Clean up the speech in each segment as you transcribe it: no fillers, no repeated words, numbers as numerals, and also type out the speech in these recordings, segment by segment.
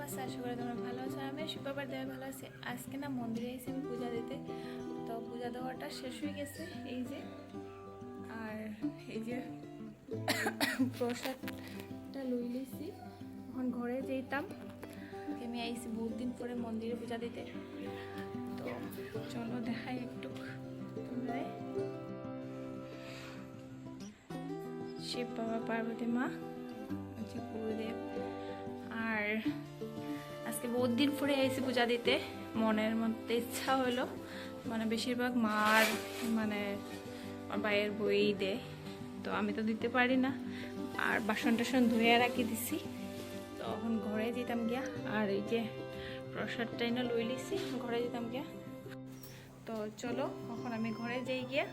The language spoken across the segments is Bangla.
আছে, আশা করি তোমরা ভালো আছো। আমি শুক্রবার দেওয়া ভালো আছি। আজকে না মন্দিরে এসে আমি পূজা দিতে, তো পূজা দেওয়াটা শেষ হয়ে গেছে এই যে। আর এই যে প্রসাদটা লই লিছি, এখন ঘরে যেতাম। আমি আইসি বহুত দিন পরে মন্দিরে পূজা দিতে, তো চলো দেখাই একটু তোমরা। শিব বাবা, পার্বতী মা, হচ্ছে গুরুদেব। আর আজকে বহুত দিন পরে আইসি পূজা দিতে, মনের মধ্যে ইচ্ছা হলো, মানে বেশিরভাগ মার মানে আমার ভাইয়ের বই দেয়, তো আমি তো দিতে পারি না। আর বাসন টাসন ধুয়ে রাখি দিছি, তো এখন ঘরে যেতাম গিয়া। আর এই যে প্রসাদটাই না লই লিছি, ঘরে যেতাম গিয়া। তো চলো এখন আমি ঘরে যাই গিয়া।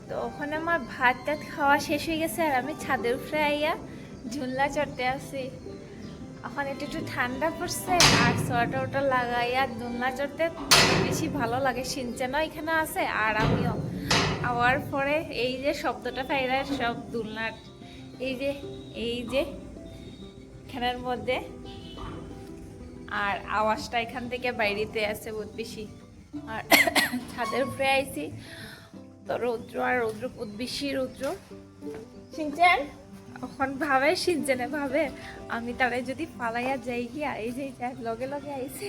তো ওখানে আমার ভাত টাত খাওয়া শেষ হয়ে গেছে, আর আমি ছাদের উপরে আইয়া ঝুলনা চড়তে আসি। এখন একটু একটু ঠান্ডা পড়ছে, আর সোয়েটার ওটা লাগাইয়া ঝুলনা চড়তে বেশি ভালো লাগে। সিনচানও এখানে আছে, আর আমিও আওয়ার পরে এই যে শব্দটা পাইরা সব দুলনার এই যে এখানের মধ্যে, আর আওয়াজটা এখান থেকে বাইরেতে আছে বহুত বেশি। আর ছাদের উপরে আইছি, তো রৌদ্র আর রৌদ্র বহুত বেশি রৌদ্র। সিনচান এখন ভাবে, সিনচানে ভাবে আমি তারে যদি পালাইয়া যাই গিয়া, এই যে লগে লগে আইছে,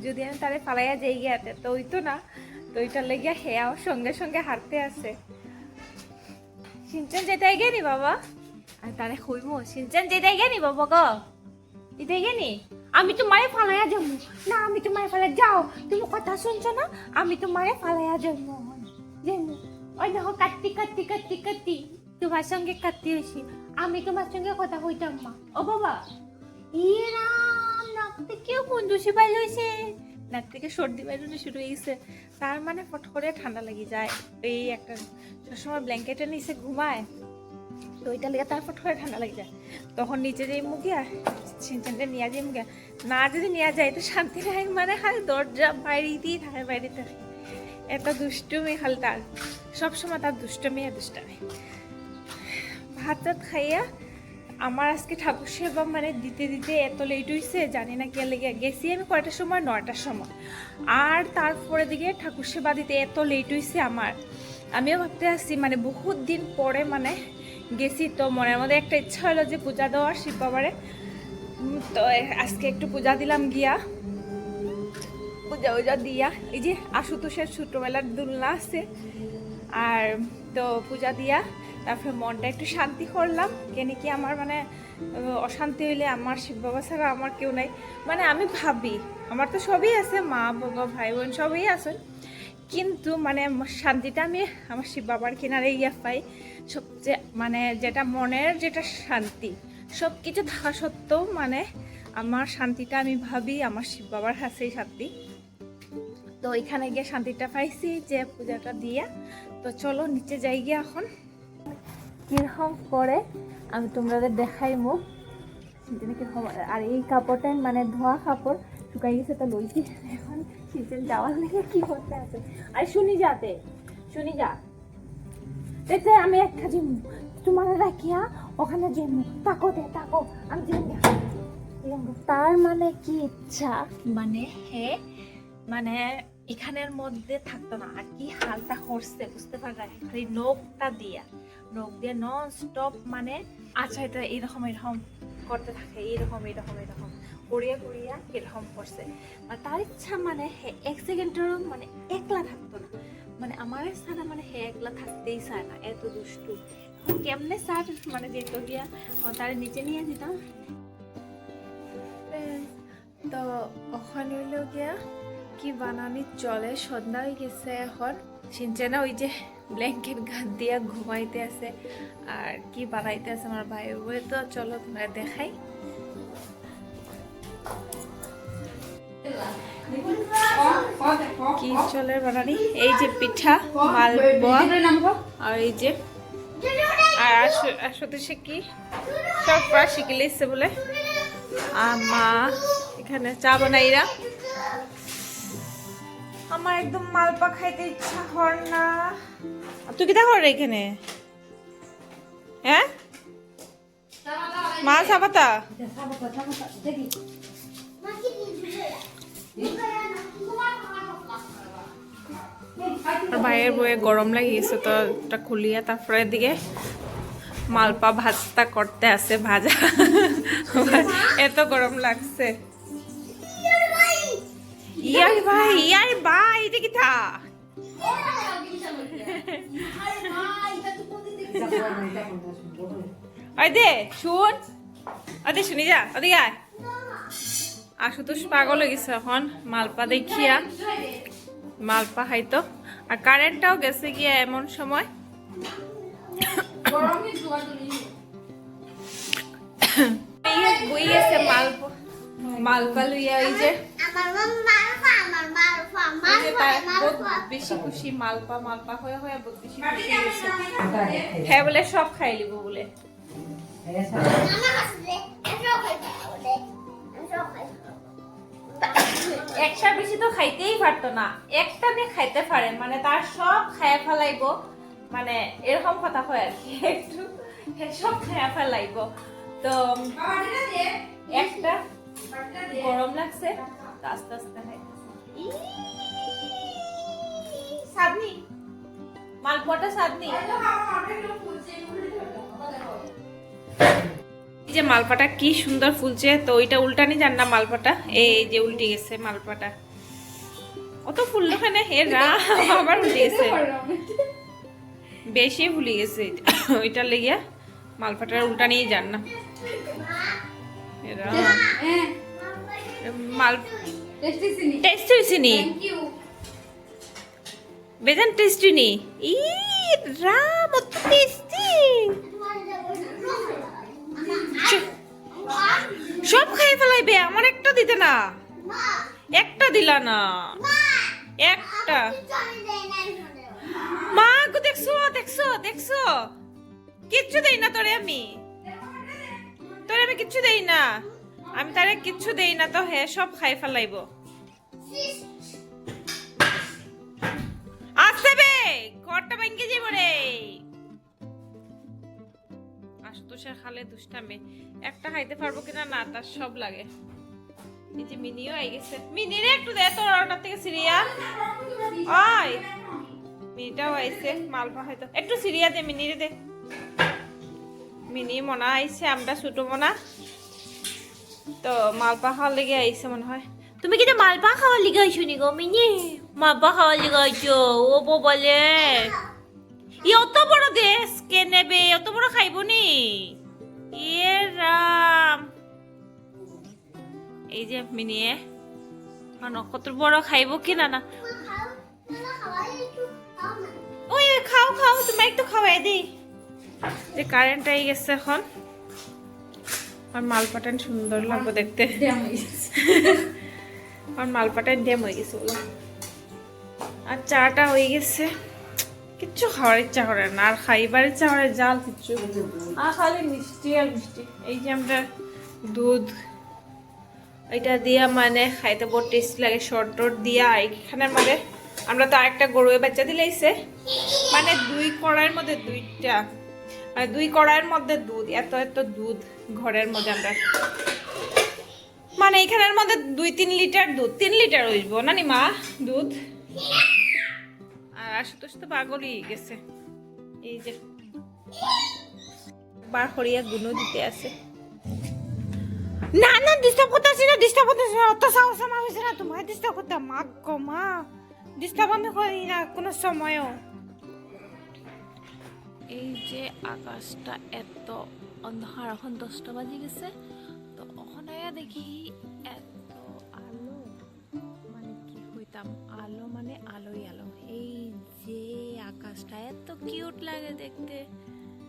যদি আমি তারে পালাইয়া যাই গিয়া তো ওইতো না, তো ওইটার লেগে হেয়াও সঙ্গে সঙ্গে হারতে আছে। সিনচান যেতে গেনি বাবা, আর তারে কইবো সিনচান যেতে গেনি বাবা গো, যেতে গেনি, আমি তোমারে ফালাইয়া যাবো না, আমি তোমারে ফালাই যাও, তুমি কথা শুনছো না, আমি তোমারে ফালাইয়া যাবো। ওই দেখো কাটতি কাটতি কাটতি কাটতি, তোমার সঙ্গে কাটতি হয়েছি, আমি তোমার সঙ্গে কথা কইতাম মা। ও বাবা, ইরাম নাক থেকে বন্ধুসি বাইল হয়েছে, নাক থেকে সর্দি বাইরোনো শুরু হয়ে গেছে। তার মানে ফট করে ঠান্ডা লেগে যায়। এই একটা সবসময় ব্ল্যাঙ্কেটের নিচে ঘুমায়, তো ওইটা লেগে তার ফট করে ঠান্ডা লেগে যায়। তখন নিচে যাই মুখে, আর সিনচানটা নিয়ে যাই মুখে, না যদি নিয়ে যায় তো শান্তি নাই, মানে খালি দরজা বাইরেতেই থাকে, বাইরে থাকে। এত দুষ্টুমি খালি তার, সবসময় তার দুষ্টুমি আর দুষ্টামি। ভাত টাত খাইয়া আমার আজকে ঠাকুর সেবা মানে দিতে দিতে এত লেট হয়েছে, জানি না কে লেগে গেছি আমি কয়টার সময়, 9টার সময়। আর তারপরে দিকে ঠাকুর সেবা দিতে এত লেট হয়েছে আমার। আমিও ভাবতে আসছি মানে বহুত দিন পরে মানে গেছি, তো মনের মধ্যে একটা ইচ্ছা হলো যে পূজা দেওয়ার শিব বাবারে। তো আজকে একটু পূজা দিলাম গিয়া, পূজা উজা দিয়া, এই যে আশুতোষের ছোটবেলার দুলনা আছে, আর তো পূজা দিয়া তারপরে মনটা একটু শান্তি করলাম। কেন কি আমার মানে অশান্তি হইলে আমার শিব বাবা ছাড়া আমার কেউ নাই। মানে আমি ভাবি আমার তো সবই আছে, মা বাবা ভাই বোন সবই আছে, কিন্তু মানে শান্তিটা আমি আমার শিব বাবার কিনারে ইয়া পাই। সবচেয়ে মানে যেটা মনের যেটা শান্তি, সব কিছু থাকা সত্ত্বেও মানে আমার শান্তিটা আমি ভাবি আমার শিব বাবার কাছেই শান্তি। তো এখানে গিয়ে শান্তিটা পাইছি যে পূজাটা দিয়া। তো চলো নিচে যাই গিয়ে এখন কিরকম করে আমি তোমাদের দেখাই মুখ। আর এই কাপড়টা মানে ধোয়া কাপড় শুকাই গেছে, তো লইছি এখন সিজন যাওয়ার লেগে কি করতে আছে। আর শুনি যা দেখতে আমি একটা জিমু তোমার রাখিয়া ওখানে জিমু, তাকো আমি জিমু। তার মানে কি ইচ্ছা, মানে হে মানে এখানের মধ্যে থাকতো না, আর কি হালটা করছে বুঝতে পারা, খালি নখ দিয়ে নন স্টপ মানে আচ্ছা এটা এরকম করতে থাকে, এরকম করিয়া এরকম করছে। আর তার ইচ্ছা মানে এক সেকেন্ডেরও মানে একলা থাকতো না, মানে আমার ছাড়া মানে হে একলা থাকতেই চায় না, এত দুষ্টু। কেমনে স্যার মানে যেত গিয়া তার নিচে নিয়ে যেতাম। তো ওখানে হইলো গিয়া কি বানানি চলে, সন্ধ্যা হয়ে গেছে এখন। সিনচানা ওই যে ব্ল্যাঙ্কেট গাদ দিয়া ঘুমাইতে আছে, আর কি বানাইতে আছে আমার ভাই বলে। তো চলো তোমরা দেখাই কি চলে বানানি। এই যে পিঠা, মালপোয়া, আর এই যে আর আসতে সে কি সব প্রায় শিখে লিখছে বলে। আর মা এখানে চা বানাইরা, আমার একদম মালপা খাইতে ইচ্ছা হর না। তুই কি দেখো এখানে, হ্যাঁ মা সাবাতা ভাইয়ের বয়ে গরম লাগিয়েছে তো এটা খুলিয়া তারপরে দিকে মালপা ভাজটা করতে আছে ভাজা এত গরম লাগছে ইয়ার ভাই এটা কি থা ওই দে শুন ওদের শুনি যা ওদিকে আয় আশুতোষ পাগল হয়ে গেছে এখন মালপা দেখিয়া মালপা খাইতো আর কারেন্টটাও গেছে গিয়া এমন সময় মালপা লইয়া ওই যে বেশি খুশি মালপা মালপা হয়ে হয়ে বহুত বেশি খুশি হয়েছে হ্যাঁ বলে সব খাই লিব বলে একটা বেশি তো খাইতেই পারতো না একটা নিয়ে খাইতে পারে মানে তার সব খাইয়া ফেলাইব মানে এরকম কথা হয় আর কি একটু সব খাইয়া ফেলাইব তো একটা গরম লাগছে আস্তে আস্তে সাদনি মালপোয়াটা সাদনি এই যে মালপাটা কি সুন্দর ফুলছে তো ওইটা উল্টানি জান না মালপাটা এই যে উল্টে গেছে মালপাটা অত ফুললো খানে হে রাম আবার উল্টে গেছে বেশি ভুলে গেছে ওইটা লেগিয়া মালপাটার উল্টানিই জান না মাল টেস্টি চিনি বেজান টেস্টি নি ই রাম অত টেস্টি সব খাই ফেলাইবে আমার একটা দিতে না একটা দিলা না একটা মা গো দেখছো দেখছো দেখছো কিচ্ছু দেই না তোরে আমি কিচ্ছু দেই না আমি তারে কিচ্ছু দেই না তো হে সব খাই ফেলাইব আসতে বে ঘরটা ভাঙ্গে যাইব রে আশুতোষের খালে দুষ্টামে একটা খাইতে পারবো কিনা না তার সব লাগে এই যে মিনিও আই গেছে মিনিরে একটু দে তোর অর্ডার থেকে সিরিয়া ওই মিনিটাও আইছে মালপা হয়তো একটু সিরিয়া দে মিনিরে দে মিনি মনা আইছে আমরা ছোট মনা তো মালপা খাওয়ার লেগে আইছে মনে হয় তুমি কি মালপা খাওয়ার লেগে আইছো নি গো মিনি মালপা খাওয়ার লেগে আইছো ও বলে অত বড় দেশ কে নেবে অত বড় খাইব নি এ রাম এই যে মিনিয়ে কত বড় খাইব কি না না ওই খাও খাও তুমি একটু খাওয়াই দি যে কারেন্ট আই গেছে এখন আর মালপাটান সুন্দর লাগবে দেখতে আর মালপাটান ড্যাম হয়ে গেছে বলো আর চাটা হয়ে গেছে কিচ্ছু খাওয়ার ইচ্ছা করে না আর খাইবার ইচ্ছা করে জাল কিচ্ছু আর খালি মিষ্টি আর মিষ্টি এই যে আমরা দুধ এটা দিয়া মানে খাইতে বড় টেস্ট লাগে শর্ট টট দিয়া এইখানের মধ্যে আমরা তো আরেকটা গরুয়ে বাচ্চা দিলেইছে মানে দুই কড়াইয়ের মধ্যে দুইটা মানে দুই কড়াইয়ের মধ্যে দুধ এত এত দুধ ঘরের মধ্যে আমরা মানে এখানের মধ্যে 2-3 লিটার দুধ 3 লিটার হইব নানি মা দুধ আর আশুতোষ তো পাগলই গেছে এই যে বার হরিয়া গুনো দিতে আছে না না ডিস্টার্ব করতেছি না অত সাহস আমার হয়েছে না তোমার ডিস্টার্ব করতে মা গো মা ডিস্টার্ব আমি করি না কোনো সময়ও এই যে আকাশটা এত অন্ধকার এখন 10টা বাজে গেছে তো ওখানে দেখি এত আলো মানে কি হইতাম আলো মানে আলোই আলো এই যে আকাশটা এত কিউট লাগে দেখতে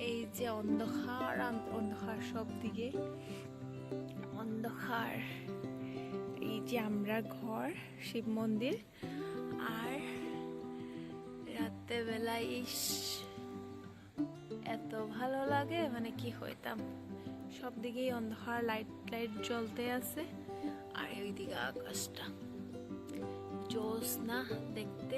এই যে অন্ধকার অন্ধকার সব দিকে অন্ধকার এই যে আমরা ঘর শিব মন্দির আর রাতে বেলায় এত ভালো লাগে মানে কি হইতাম সব দিকেই অন্ধকার লাইট জ্বলতে আছে আর ওইদিকে আকাশটা জ্যোৎস্না দেখতে